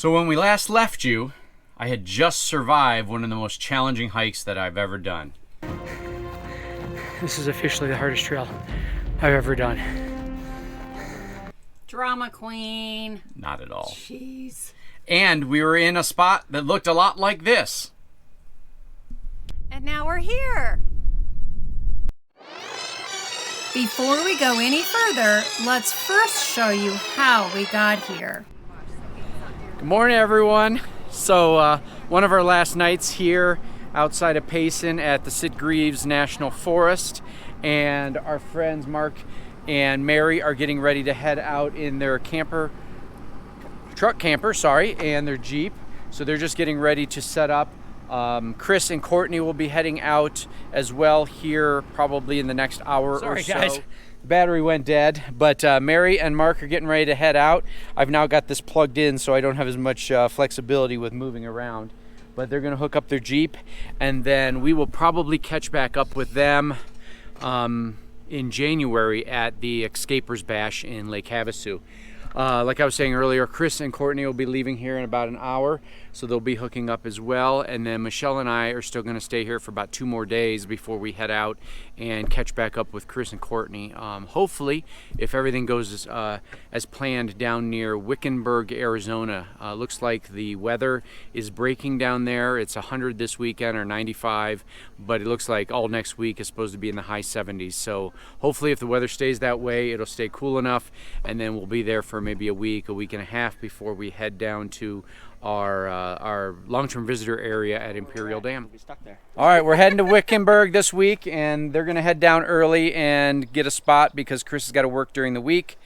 So when we last left you, I had just survived one of the most challenging hikes that I've ever done. This is officially the hardest trail I've ever done. Drama queen. Not at all. Jeez. And we were in a spot that looked a lot like this. And now we're here. Before we go any further, let's first show you how we got here. Good morning, everyone. So one of our last nights here outside of Payson at the Sitgreaves National Forest, and our friends Mark and Mary are getting ready to head out in their truck camper, and their Jeep. So they're just getting ready to set up. Chris and Courtney will be heading out as well here probably in the next hour or so. Guys. The battery went dead, but Mary and Mark are getting ready to head out. I've now got this plugged in so I don't have as much flexibility with moving around. But they're gonna hook up their Jeep, and then we will probably catch back up with them in January at the Escapers Bash in Lake Havasu. Like I was saying earlier, Chris and Courtney will be leaving here in about an hour, so they'll be hooking up as well. And then Michelle and I are still going to stay here for about 2 more days before we head out and catch back up with Chris and Courtney. Hopefully, if everything goes as planned down near Wickenburg, Arizona. Looks like the weather is breaking down there. It's 100 this weekend or 95, but it looks like all next week is supposed to be in the high 70s. So hopefully if the weather stays that way, it'll stay cool enough, and then we'll be there for maybe a week and a half before we head down to our long-term visitor area at Imperial Dam. We'll be stuck there. All right, we're heading to Wickenburg this week, and they're going to head down early and get a spot because Chris has got to work during the week,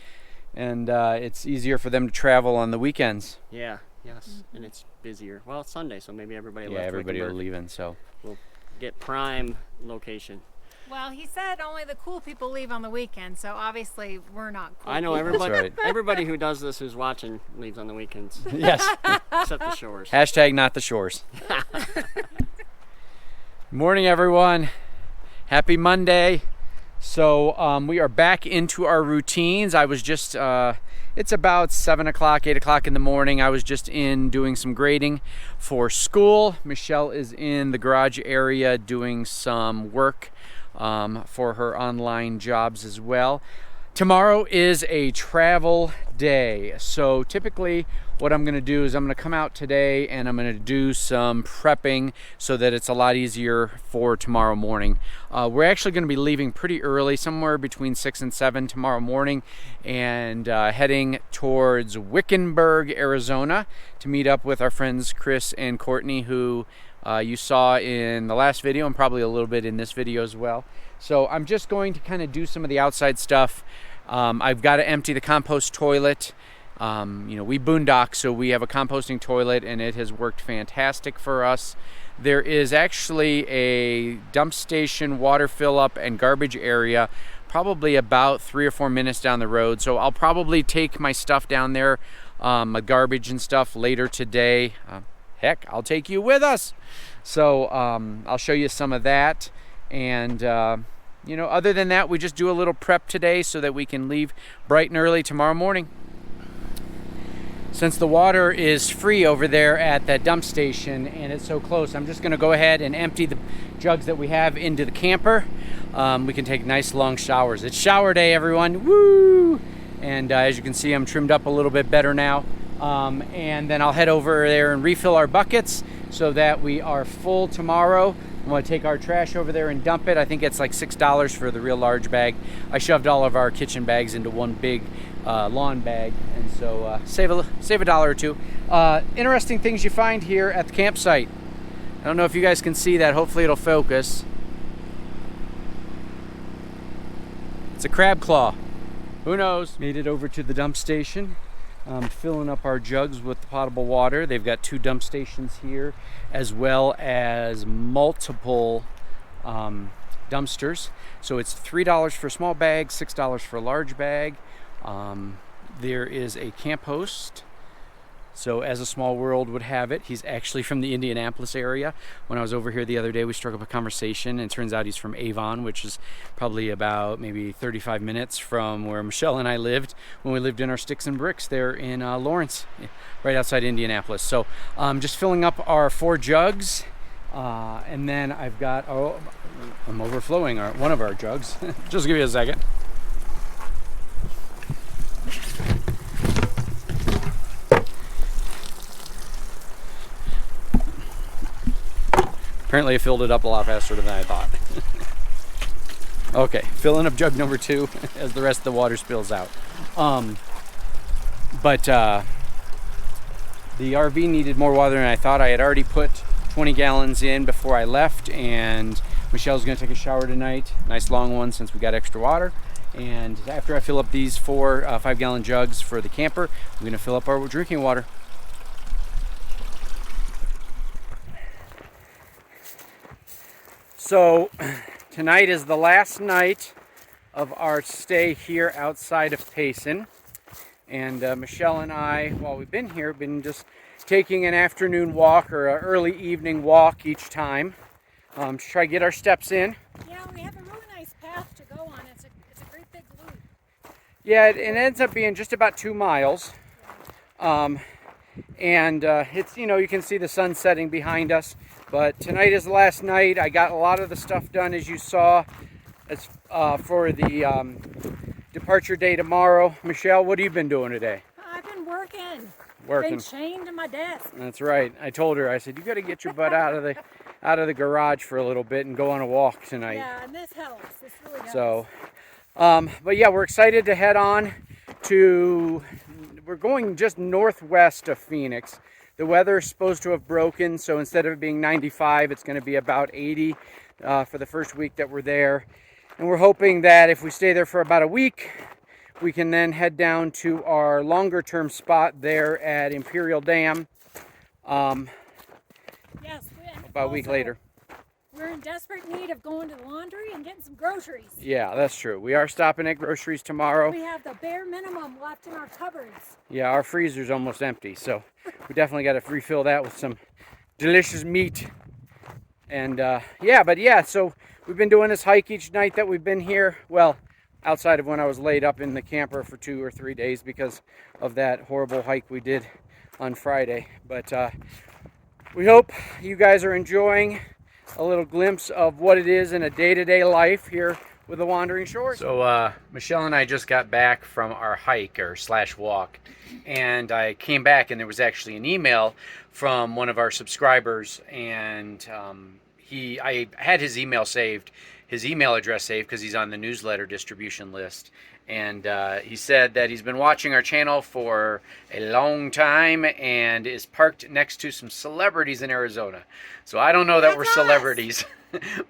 and it's easier for them to travel on the weekends. Yeah, yes, and it's busier. Well, it's Sunday, so maybe everybody left. Yeah, everybody will Wickenburg. leave in, so We'll get prime location. Well, he said only the cool people leave on the weekend, so obviously we're not cool. I know people. everybody. That's right. Everybody who does this, who's watching, leaves on the weekends, yes. except the shores. Hashtag not the shores. Morning, everyone. Happy Monday. So we are back into our routines. I was just, it's about 7 o'clock, 8 o'clock in the morning. I was just in doing some grading for school. Michelle is in the garage area doing some work for her online jobs as well. Tomorrow is a travel day. So typically what I'm gonna do is I'm gonna come out today and I'm gonna do some prepping so that it's a lot easier for tomorrow morning. We're actually gonna be leaving pretty early, somewhere between 6 and 7 tomorrow morning, and heading towards Wickenburg, Arizona to meet up with our friends Chris and Courtney, who you saw in the last video and probably a little bit in this video as well. So I'm just going to kind of do some of the outside stuff. I've got to empty the compost toilet. We boondock, so we have a composting toilet, and it has worked fantastic for us. There is actually a dump station, water fill up, and garbage area probably about 3 or 4 minutes down the road. So I'll probably take my stuff down there, my garbage and stuff, later today. Heck, I'll take you with us. So I'll show you some of that. And, other than that, we just do a little prep today so that we can leave bright and early tomorrow morning. Since the water is free over there at that dump station and it's so close, I'm just going to go ahead and empty the jugs that we have into the camper. We can take nice long showers. It's shower day, everyone. Woo! And as you can see, I'm trimmed up a little bit better now. And then I'll head over there and refill our buckets so that we are full tomorrow. I'm going to take our trash over there and dump it. I think it's like $6 for the real large bag. I shoved all of our kitchen bags into one big lawn bag, and so save a dollar or two. Interesting things you find here at the campsite. I don't know if you guys can see that. Hopefully it'll focus. It's a crab claw. Who knows? Made it over to the dump station. Filling up our jugs with potable water. They've got 2 dump stations here, as well as multiple dumpsters. So it's $3 for a small bag, $6 for a large bag. There is a camp host So as a small world would have it, he's actually from the Indianapolis area. When I was over here the other day, we struck up a conversation, and it turns out he's from Avon, which is probably about maybe 35 minutes from where Michelle and I lived when we lived in our sticks and bricks there in Lawrence, right outside Indianapolis. So just filling up our 4 jugs, and then I've got, I'm overflowing one of our jugs. Just give me a second. Apparently I filled it up a lot faster than I thought. Okay, filling up jug number 2 as the rest of the water spills out. But the RV needed more water than I thought. I had already put 20 gallons in before I left, and Michelle's gonna take a shower tonight. Nice long one since we got extra water. And after I fill up these 4 5-gallon jugs for the camper, I'm gonna fill up our drinking water. So tonight is the last night of our stay here outside of Payson, and Michelle and I, while we've been here, been just taking an afternoon walk or an early evening walk each time to try to get our steps in. Yeah, we have a really nice path to go on. It's a great big loop. Yeah, it ends up being just about 2 miles. And it's, you can see the sun setting behind us. But tonight is the last night. I got a lot of the stuff done, as you saw, as for the departure day tomorrow. Michelle, what have you been doing today? I've been working. Working. Been chained to my desk. That's right. I told her, I said, you got to get your butt out of the garage for a little bit and go on a walk tonight. Yeah, and this helps. This really helps. So, but yeah, we're excited to head on to, we're going just northwest of Phoenix. The weather is supposed to have broken, so instead of it being 95, it's going to be about 80 for the first week that we're there. And we're hoping that if we stay there for about a week, we can then head down to our longer term spot there at Imperial Dam Yes, about a week later. We're in desperate need of going to the laundry and getting some groceries. Yeah, that's true. We are stopping at groceries tomorrow. We have the bare minimum left in our cupboards. Yeah, our freezer's almost empty, so we definitely got to refill that with some delicious meat. And so we've been doing this hike each night that we've been here. Well, outside of when I was laid up in the camper for 2 or 3 days because of that horrible hike we did on Friday. But we hope you guys are enjoying a little glimpse of what it is in a day-to-day life here with the Wandering Shores. So Michelle and I just got back from our hike or / walk, and I came back and there was actually an email from one of our subscribers, and I had his email address saved because he's on the newsletter distribution list. And he said that he's been watching our channel for a long time and is parked next to some celebrities in Arizona. So I don't know that we're celebrities,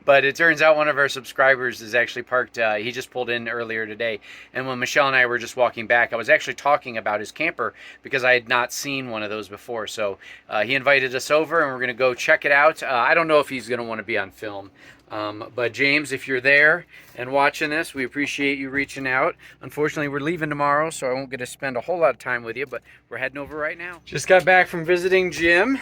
but it turns out one of our subscribers is actually parked. He just pulled in earlier today. And when Michelle and I were just walking back, I was actually talking about his camper because I had not seen one of those before. So he invited us over and we're going to go check it out. I don't know if he's going to want to be on film. But James, if you're there and watching this, we appreciate you reaching out. Unfortunately, we're leaving tomorrow, so I won't get to spend a whole lot of time with you, but we're heading over right now. Just got back from visiting Jim.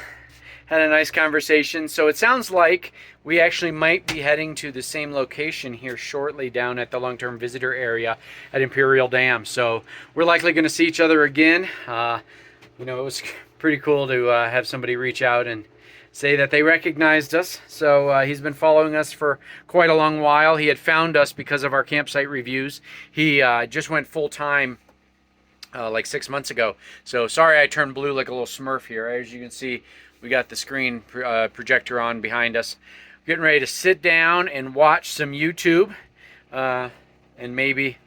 Had a nice conversation. So it sounds like we actually might be heading to the same location here shortly down at the long-term visitor area at Imperial Dam. So we're likely going to see each other again. It was pretty cool to have somebody reach out and say that they recognized us. So he's been following us for quite a long while. He had found us because of our campsite reviews. He just went full-time like 6 months ago. So sorry I turned blue like a little Smurf here. As you can see, we got the screen projector on behind us. Getting ready to sit down and watch some YouTube and maybe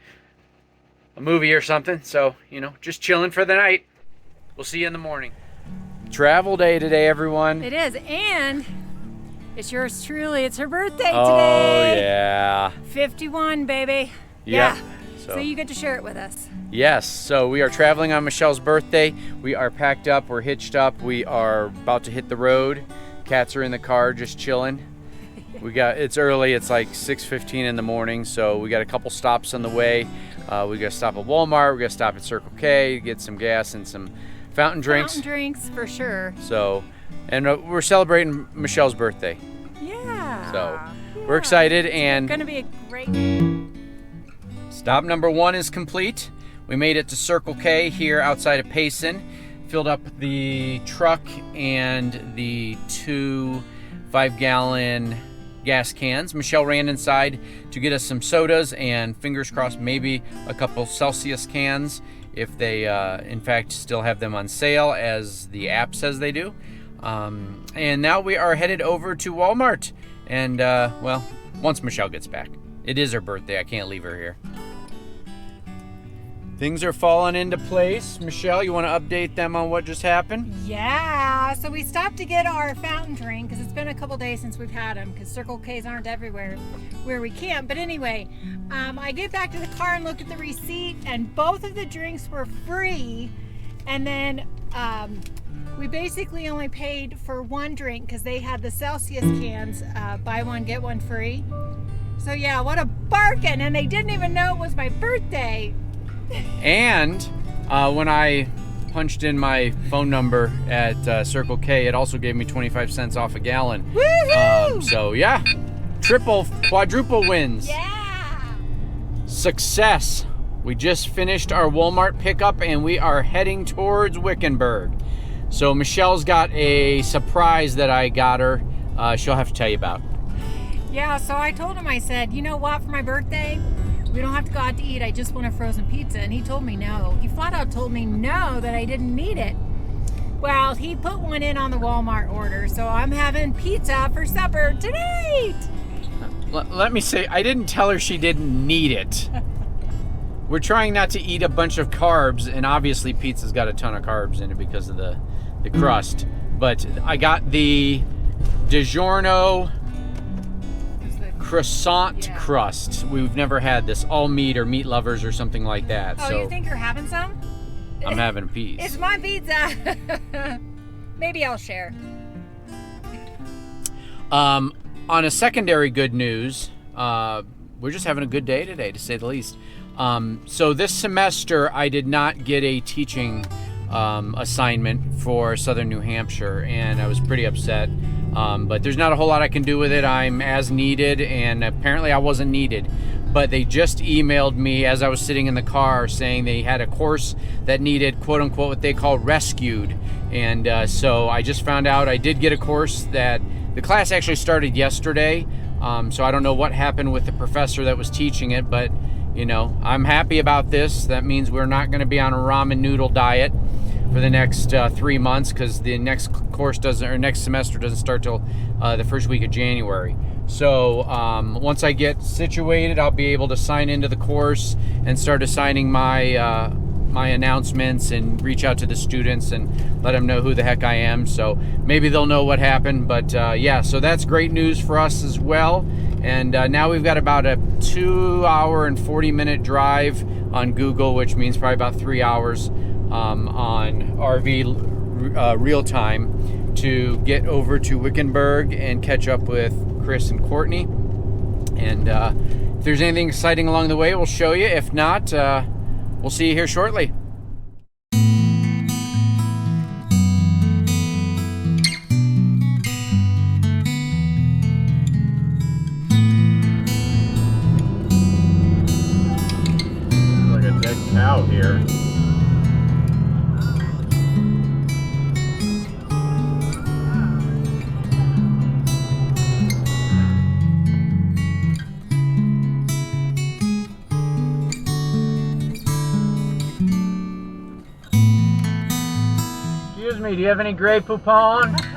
a movie or something. So, just chilling for the night. We'll see you in the morning. Travel day today, everyone. It is, and it's yours truly. It's her birthday today. Oh, yeah. 51, baby. Yeah. So you get to share it with us. Yes, so we are traveling on Michelle's birthday. We are packed up, we're hitched up, we are about to hit the road. Cats are in the car just chilling. It's early, it's like 6:15 in the morning, so we got a couple stops on the way. We got to stop at Walmart, we got to stop at Circle K, get some gas and some Fountain drinks. Fountain drinks for sure. So, and we're celebrating Michelle's birthday. Yeah. So, we're excited, and It's gonna be a great. stop number 1 is complete. We made it to Circle K here outside of Payson. Filled up the truck and the 2 5-gallon gas cans. Michelle ran inside to get us some sodas and, fingers crossed, maybe a couple Celsius cans if they in fact still have them on sale, as the app says they do. And now we are headed over to Walmart, and well, once Michelle gets back. It is her birthday, I can't leave her here. Things are falling into place. Michelle, you want to update them on what just happened? Yeah, so we stopped to get our fountain drink because it's been a couple days since we've had them because Circle K's aren't everywhere where we can. But anyway, I get back to the car and look at the receipt, and both of the drinks were free. And then we basically only paid for 1 drink because they had the Celsius cans, buy one, get one free. So yeah, what a bargain. And they didn't even know it was my birthday. And when I punched in my phone number at Circle K, it also gave me 25 cents off a gallon. Woohoo! So yeah, triple, quadruple wins. Yeah! Success. We just finished our Walmart pickup and we are heading towards Wickenburg. So Michelle's got a surprise that I got her. She'll have to tell you about. Yeah, so I told him, I said, you know what, for my birthday, we don't have to go out to eat. I just want a frozen pizza. And he told me no. He flat out told me no, that I didn't need it. Well, he put one in on the Walmart order, so I'm having pizza for supper tonight. Let me say, I didn't tell her she didn't need it. We're trying not to eat a bunch of carbs, and obviously pizza's got a ton of carbs in it because of the crust. But I got the DiGiorno croissant crust. We've never had this, all meat or meat lovers or something like that. Oh, so you think you're having some? I'm having a piece. It's my pizza. Maybe I'll share. On a secondary good news, we're just having a good day today, to say the least. So this semester, I did not get a teaching assignment for Southern New Hampshire, and I was pretty upset. But there's not a whole lot I can do with it. I'm as needed, and apparently I wasn't needed. But they just emailed me as I was sitting in the car saying they had a course that needed, quote unquote, what they call rescued. And so I just found out I did get a course that the class actually started yesterday. So I don't know what happened with the professor that was teaching it, but you know, I'm happy about this. That means we're not going to be on a ramen noodle diet for the next 3 months, because the next course doesn't, or next semester doesn't start till the first week of January. So once I get situated, I'll be able to sign into the course and start assigning my my announcements and reach out to the students and let them know who the heck I am. So maybe they'll know what happened. But yeah, so that's great news for us as well. And now we've got about a 2-hour and 40-minute drive on Google, which means probably about 3 hours on RV real time to get over to Wickenburg and catch up with Chris and Courtney. And if there's anything exciting along the way, we'll show you. If not, we'll see you here shortly. Like a dead cow here. Excuse me, do you have any Grey Poupon?